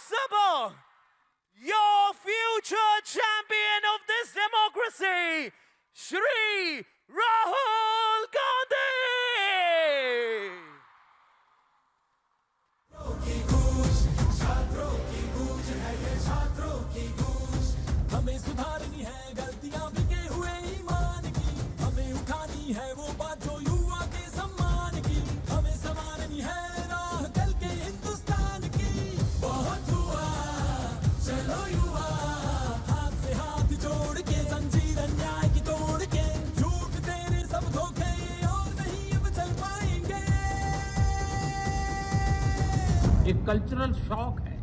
Sabha, your future champion of this democracy, Shri Rahul Gandhi. हमें सुधारनी है गलतियां बिके हुए ईमान की, हमें उठानी है वो बात जो युवा के सम्मान की, हमें संवारनी है राह कल के हिंदुस्तान की। बहुत हुआ चलो युवा, हाथ से हाथ जोड़ के जंजीर अन्याय की तोड़ के, झूठ तेरे सब धोखे और नहीं अब चल पाएंगे। एक कल्चरल शॉक है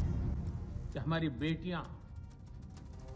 कि हमारी बेटियां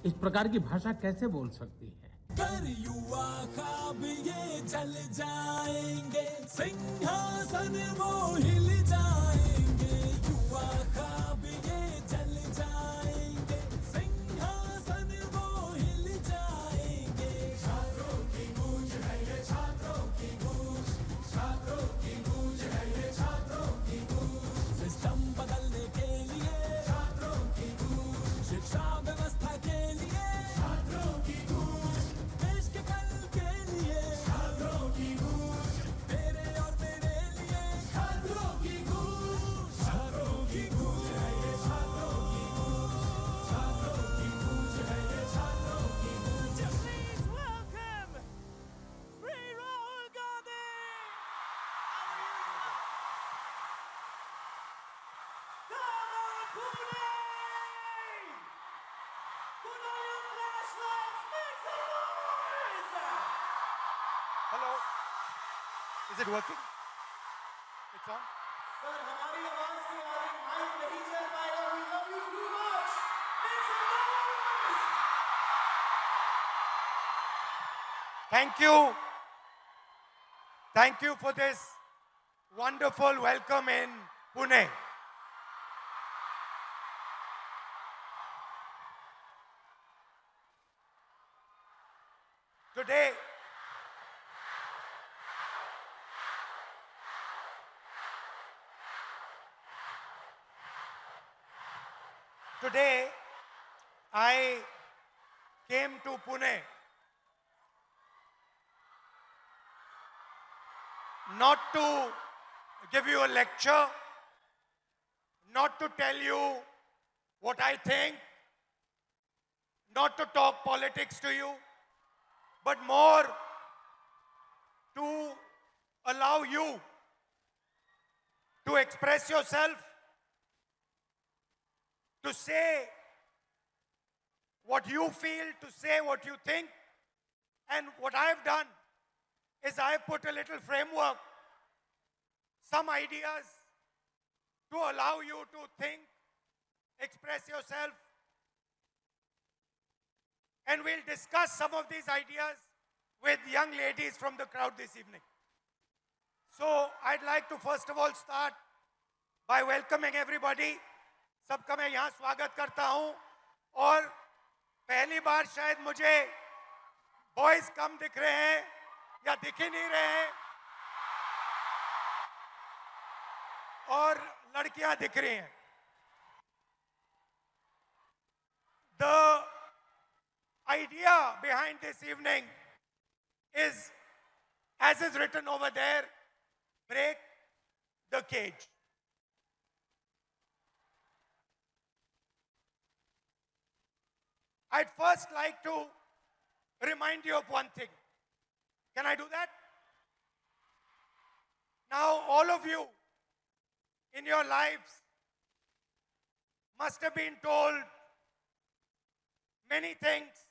इस प्रकार की भाषा कैसे बोल सकती है। कर युवा ख्वाब ये जल जाएंगे, सिंहासन वो हिल जाएंगे। युवा ख्वाब ये जल जाएंगे, सिंहासन वो हिल जाएंगे। छात्रों की गूंज है ये, छात्रों की गूंज, छात्रों की गूंज है ये, छात्रों की गूंज। सिस्टम बदलने के लिए छात्रों की गूंज, शिक्षा व्यवस्था के लिए छात्रों की गूंज, देश के कल के लिए छात्रों की गूंज, तेरे और मेरे लिए छात्रों की गूंज। छात्रों की गूंज है ये, छात्रों की गूंज, छात्रों की गूंज है ये, छात्रों की गूंज। Please welcome Shri Rahul Gandhi. Come on, Pune! Put on your flashlights, make some noise! Hello, is it working? It's on. Sir, हमारी आवाज के आगे माइक नहीं चल पाएगा. We love you too much. Make some noise! Thank you for this wonderful welcome in Pune. Today I came to Pune not to give you a lecture, not to tell you what I think, not to talk politics to you, but more to allow you to express yourself, to say what you feel, to say what you think. And what I've done is I've put a little framework, some ideas to allow you to think, express yourself. And we'll discuss some of these ideas with young ladies from the crowd this evening. So I'd like to first of all start by welcoming everybody. सबका मैं यहाँ स्वागत करता हूँ और पहली बार शायद मुझे बॉयज कम दिख रहे हैं या दिख ही नहीं रहे हैं और लड़कियां दिख रही हैं. The idea behind this evening is, as is written over there, break the cage. I'd first like to remind you of one thing. Can I do that? Now, all of you in your lives must have been told many things,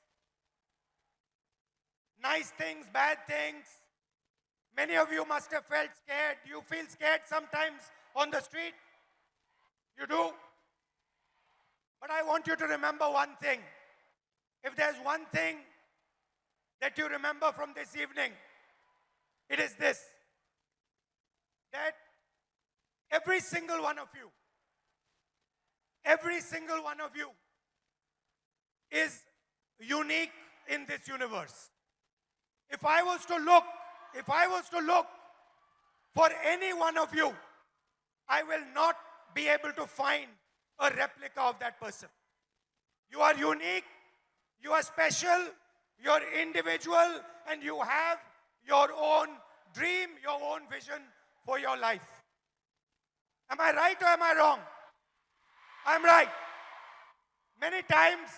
nice things, bad things. Many of you must have felt scared. You feel scared sometimes on the street. You do. But I want you to remember one thing. If there's one thing that you remember from this evening, it is this: that every single one of you is unique in this universe. If I was to look for any one of you, I will not be able to find a replica of that person. You are unique, you are special, you're individual, and you have your own dream, your own vision for your life. Am I right or am I wrong? I'm right. Many times,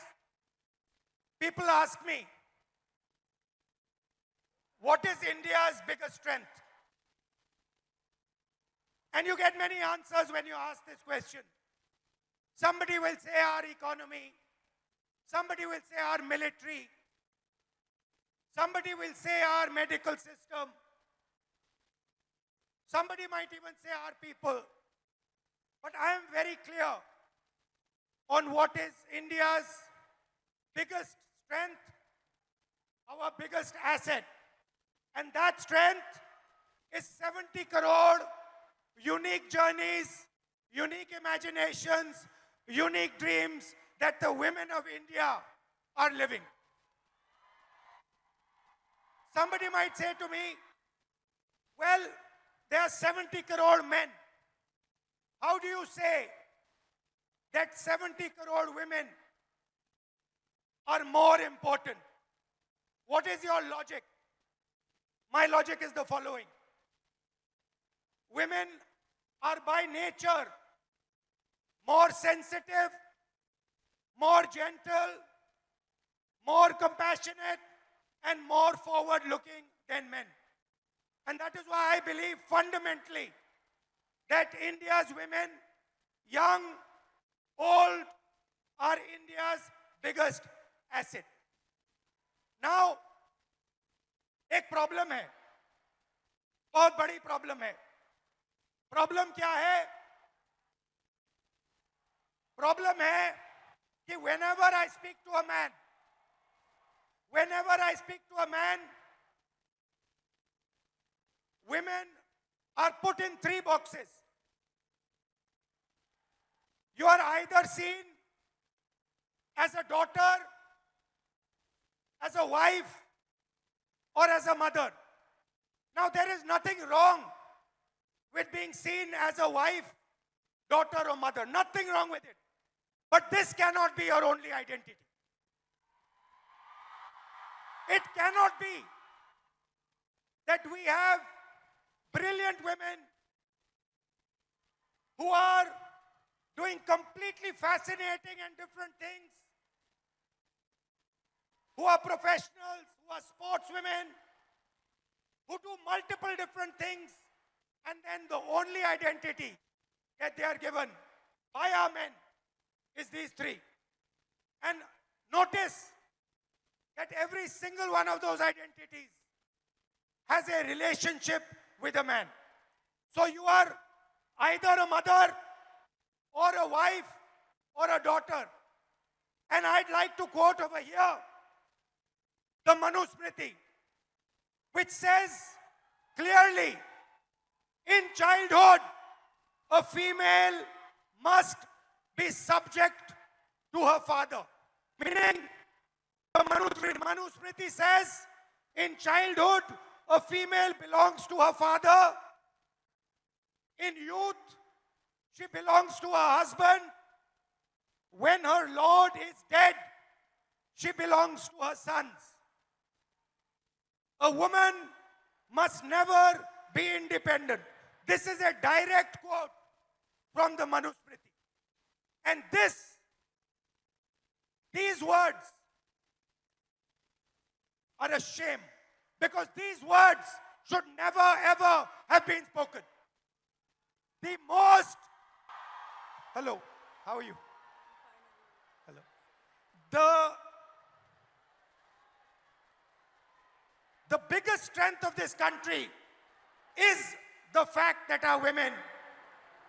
people ask me, what is India's biggest strength? And you get many answers when you ask this question. Somebody will say our economy. Somebody will say our military. Somebody will say our medical system. Somebody might even say our people. But I am very clear on what is India's biggest strength, our biggest asset. And that strength is 70 crore unique journeys, unique imaginations, unique dreams that the women of India are living. Somebody might say to me, well, there are 70 crore men. How do you say that 70 crore women are more important? What is your logic? My logic is the following. Women are by nature more sensitive, more gentle, more compassionate, and more forward-looking than men. And that is why I believe fundamentally that India's women, young, old, are India's biggest asset. Now, एक problem है, बहुत बड़ी problem है. Problem क्या है? Problem है कि whenever I speak to a man, women are put in 3 boxes. You are either seen as a daughter, as a wife, or as a mother. Now, there is nothing wrong with being seen as a wife, daughter, or mother. Nothing wrong with it. But this cannot be your only identity. It cannot be that we have brilliant women who are doing completely fascinating and different things, who are professionals, who are sportswomen, who do multiple different things, and then the only identity that they are given by our men is these 3. And notice that every single one of those identities has a relationship with a man. So you are either a mother or a wife or a daughter. And I'd like to quote over here the Manusmriti, which says clearly, in childhood, a female must be subject to her father. Meaning, the Manusmriti says, in childhood, a female belongs to her father. In youth, she belongs to her husband. When her lord is dead, she belongs to her sons. A woman must never be independent. This is a direct quote from the Manusmriti. And these words are a shame, because these words should never ever have been spoken. Hello, how are you? Hello. The biggest strength of this country is the fact that our women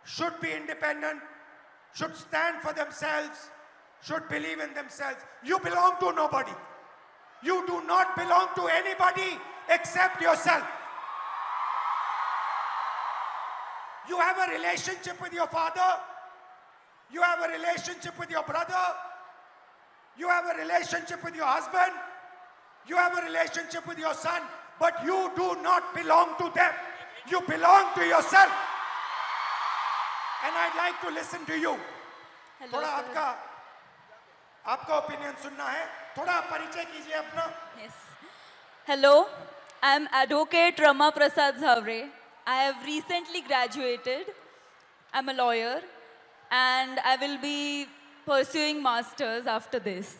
should be independent, should stand for themselves, should believe in themselves. You belong to nobody. You do not belong to anybody except yourself. You have a relationship with your father. You have a relationship with your brother. You have a relationship with your husband. You have a relationship with your son. But you do not belong to them. You belong to yourself. And I'd like to listen to you. Hello, थोड़ा sir. आपका opinion सुनना है, थोड़ा परिचय कीजिए अपना. Yes. Hello, I'm Advocate Rama Prasad Zavre. I have recently graduated. I'm a lawyer and I will be pursuing masters after this.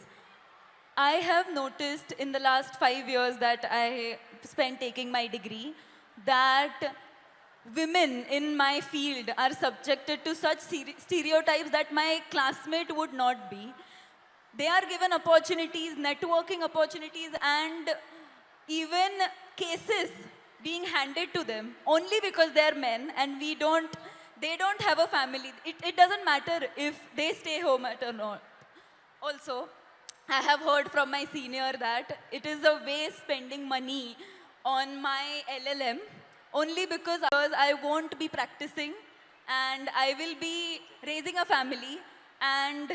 I have noticed in the last 5 years that I spent taking my degree that women in my field are subjected to such stereotypes that my classmate would not be. They are given opportunities, networking opportunities, and even cases being handed to them only because they're men and they don't have a family. It doesn't matter if they stay home or not. Also, I have heard from my senior that it is a waste spending money on my LLM only because I won't be practicing and I will be raising a family, and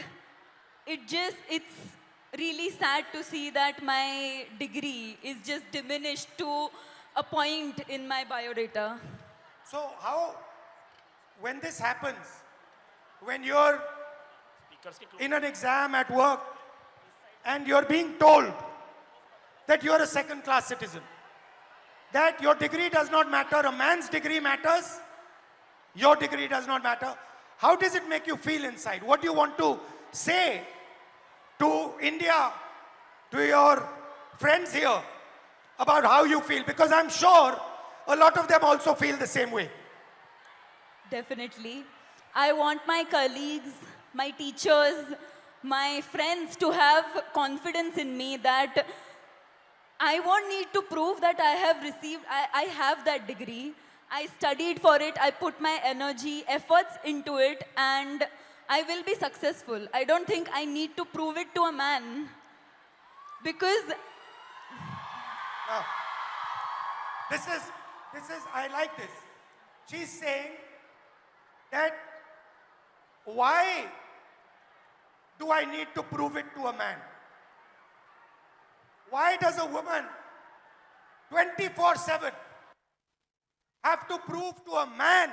it's really sad to see that my degree is just diminished to a point in my biodata. So how, when this happens, when you're in an exam at work and you're being told that you're a second-class citizen, that your degree does not matter, a man's degree matters, your degree does not matter, how does it make you feel inside? What do you want to say to India, to your friends here, about how you feel? Because I'm sure a lot of them also feel the same way. Definitely. I want my colleagues, my teachers, my friends to have confidence in me that I won't need to prove that I have that degree. I studied for it, I put my energy, efforts into it, and I will be successful. I don't think I need to prove it to a man. Because Now, this is, I like this. She's saying that why do I need to prove it to a man? Why does a woman 24/7 have to prove to a man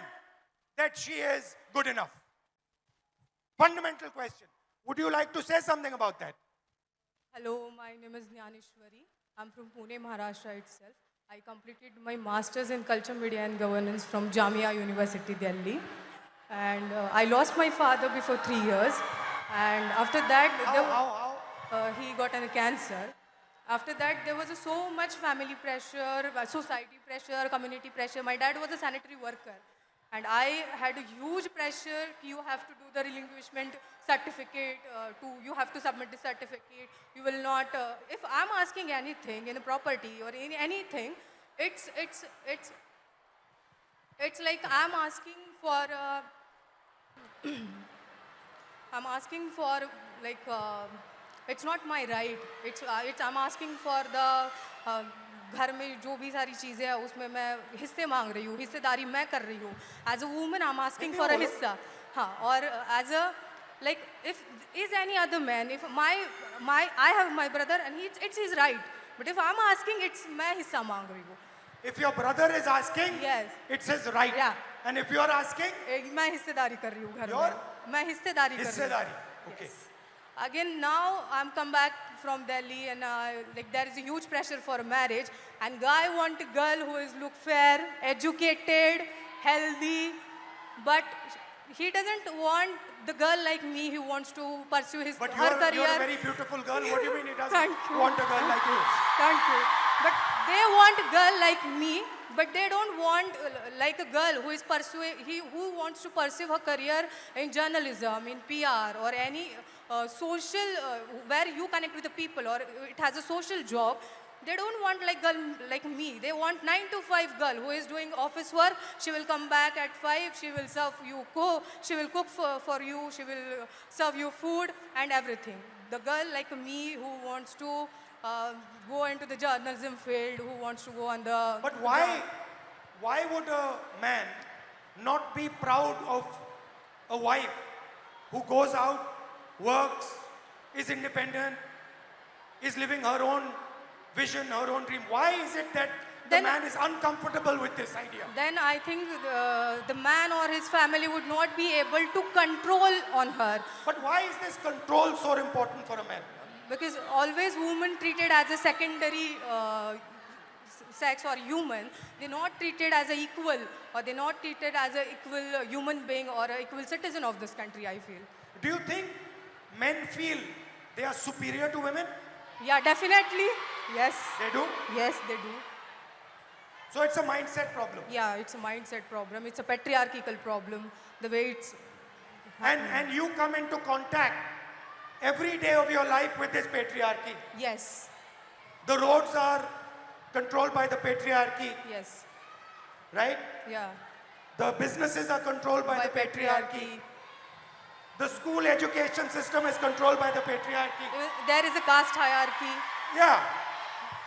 that she is good enough? Fundamental question. Would you like to say something about that? Hello, my name is Jnaneshwari. I'm from Pune, Maharashtra itself. I completed my master's in culture, media and governance from Jamia University, Delhi. And I lost my father before 3 years. And after that, he got a cancer. After that, there was so much family pressure, society pressure, community pressure. My dad was a sanitary worker. And I had a huge pressure. You have to do the relinquishment certificate, you have to submit the certificate. You will not, if I'm asking anything in a property or in anything, it's like I'm asking for, it's not my right. I'm asking for the घर में जो भी सारी चीज़ें हैं उसमें मैं हिस्से मांग रही हूँ, हिस्सेदारी मैं कर रही हूँ. As a woman, I'm asking for a हिस्सा. हाँ, और as a, like, if is any other man, if I have my brother and it's his right. But if I'm asking, it's मैं हिस्सा मांग रही हूँ. If your brother is asking, yes, it's his right. Yeah. And if you are asking, मैं हिस्सेदारी कर रही हूँ घर Your? में. मैं हिस्सेदारी कर रही हूँ. हिस्सेदारी. Okay. Yes. Again, now I'm come back from Delhi and like there is a huge pressure for a marriage, and guy want a girl who is look fair, educated, healthy, but he doesn't want the girl like me who wants to pursue her career. You're a very beautiful girl. What do you mean he doesn't Thank you. want a girl like you? Thank you. But they want a girl like me, but they don't want like a girl who is who wants to pursue her career in journalism, in PR, or any social where you connect with the people, or it has a social job. They don't want like girl like me. They want 9 to 5 girl who is doing office work. She will come back at 5. She will serve you She will cook for you. She will serve you food and everything. The girl like me who wants to go into the journalism field, who wants to go on the. But why would a man not be proud of a wife who goes out, works, is independent, is living her own vision, her own dream? Why is it that the man is uncomfortable with this idea. Then I think the man or his family would not be able to control on her. But why is this control so important for a man? Because always women treated as a secondary sex or human, they're not treated as an equal, or they're not treated as an equal human being or an equal citizen of this country, I feel. Do you think men feel they are superior to women? Yeah, definitely. Yes. They do? Yes, they do. So it's a mindset problem. Yeah, it's a mindset problem. It's a patriarchal problem. The way it's And you come into contact every day of your life with this patriarchy. yes, The roads are controlled by the patriarchy, yes, right? yeah. The businesses are controlled by the patriarchy. The school education system is controlled by the patriarchy. There is a caste hierarchy. Yeah.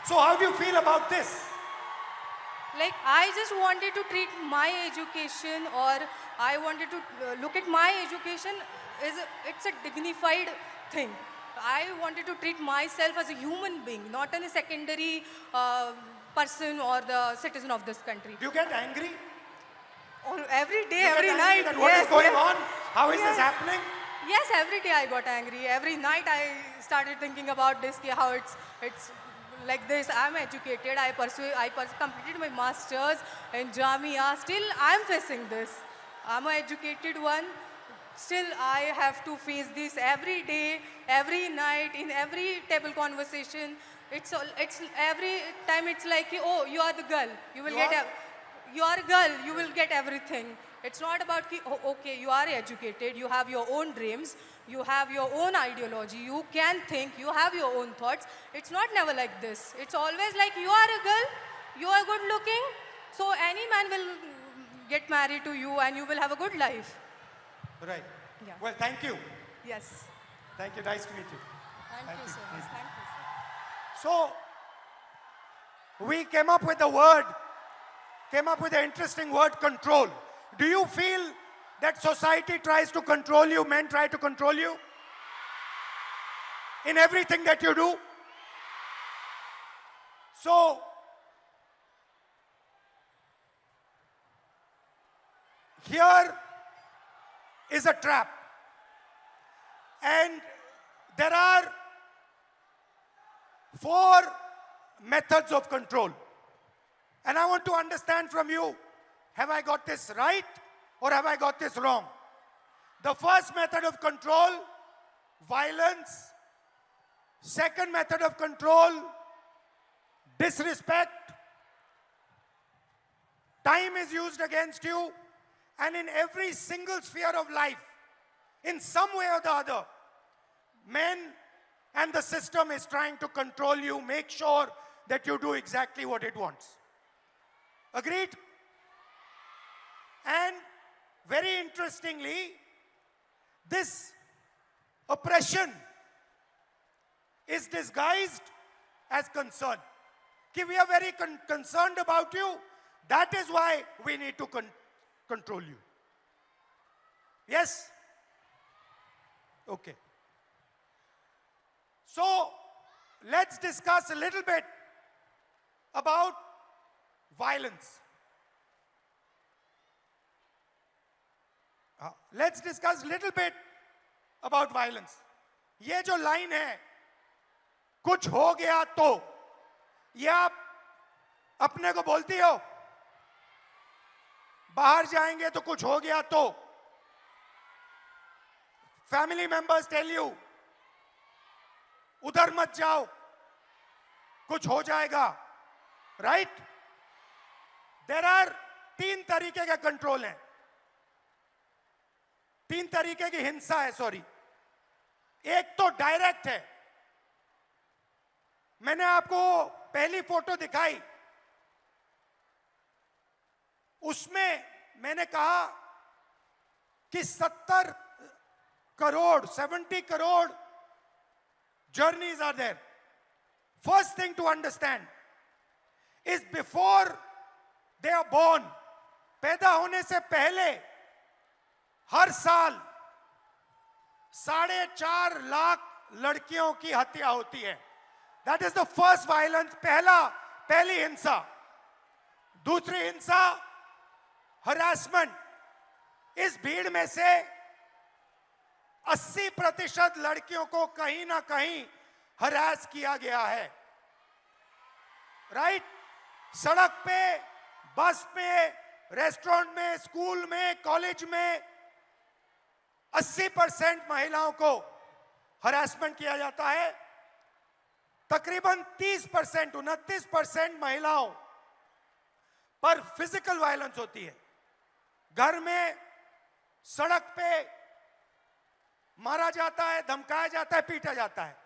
So how do you feel about this? Like, I just wanted to treat my education, or I wanted to look at my education it's a dignified thing. I wanted to treat myself as a human being, not as a secondary person or the citizen of this country. Do you get angry? Every day, You get every angry night. that what is yes, going yes. on? How is this Yes. happening? Yes, every day I got angry. Every night I started thinking about this, how it's like this. I'm educated. I completed my masters in Jamia. Still, I'm facing this. I'm an educated one. Still, I have to face this every day, every night, in every table conversation. It's every time it's like, oh, you are the girl. You will you are a girl. You will get everything. It's not about, oh, okay, you are educated. You have your own dreams. You have your own ideology. You can think. You have your own thoughts. It's not never like this. It's always like, you are a girl. You are good looking. So any man will get married to you and you will have a good life. Right. Yeah. Well, thank you. Yes. Thank you. Nice to meet you. Thank you so much. Thank you. So, we came up with the interesting word control. Do you feel that society tries to control you, men try to control you? In everything that you do? So, here is a trap. And there are 4 methods of control. And I want to understand from you, have I got this right or have I got this wrong? The first method of control, violence. Second method of control, disrespect. Time is used against you. And in every single sphere of life, in some way or the other, men and the system is trying to control you, make sure that you do exactly what it wants. Agreed? And very interestingly, this oppression is disguised as concern. Ki we are very concerned about you. That is why we need to control you. Yes? Okay. So, let's discuss a little bit about violence. Let's discuss a little bit about violence. ये जो line है, कुछ हो गया तो, ये आप अपने को बोलती हो? बाहर जाएंगे तो कुछ हो गया तो? Family members tell you, उधर मत जाओ, कुछ हो जाएगा, right? There are 3 तरीके के कंट्रोल हैं, 3 तरीके की हिंसा है, सॉरी. एक तो डायरेक्ट है. मैंने आपको पहली फोटो दिखाई, उसमें मैंने कहा कि 70 crore journeys are there. First thing to understand is before they are born, पैदा होने से पहले हर साल 4.5 लाख लड़कियों की हत्या होती है. That is the first violence, पहली हिंसा. दूसरी हिंसा, हरासमेंट। इस भीड़ में से 80% लड़कियों को कहीं ना कहीं हरास किया गया है। राइट? सड़क पे, बस पे, रेस्टोरेंट में, स्कूल में, कॉलेज में 80% महिलाओं को हरासमेंट किया जाता है। तकरीबन 30%, 29% महिलाओं पर फिजिकल वायलेंस होती है। घर में, सड़क पे मारा जाता है, धमकाया जाता है, पीटा जाता है।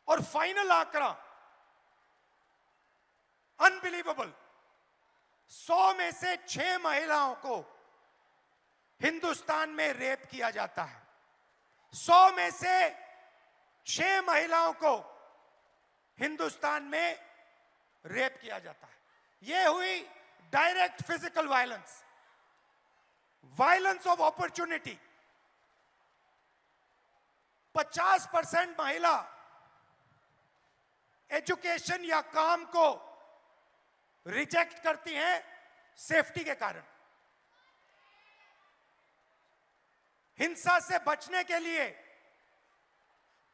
और फाइनल आंकड़ा अनबिलीवेबल, 100 में से 6 महिलाओं को हिंदुस्तान में रेप किया जाता है। 100 में से 6 महिलाओं को हिंदुस्तान में रेप किया जाता है। यह हुई direct physical violence. Violence of opportunity, 50% महिला एजुकेशन या काम को रिजेक्ट करती हैं सेफ्टी के कारण। हिंसा से बचने के लिए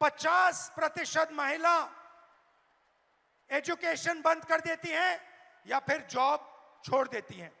50% महिला एजुकेशन बंद कर देती हैं या फिर जॉब छोड़ देती हैं।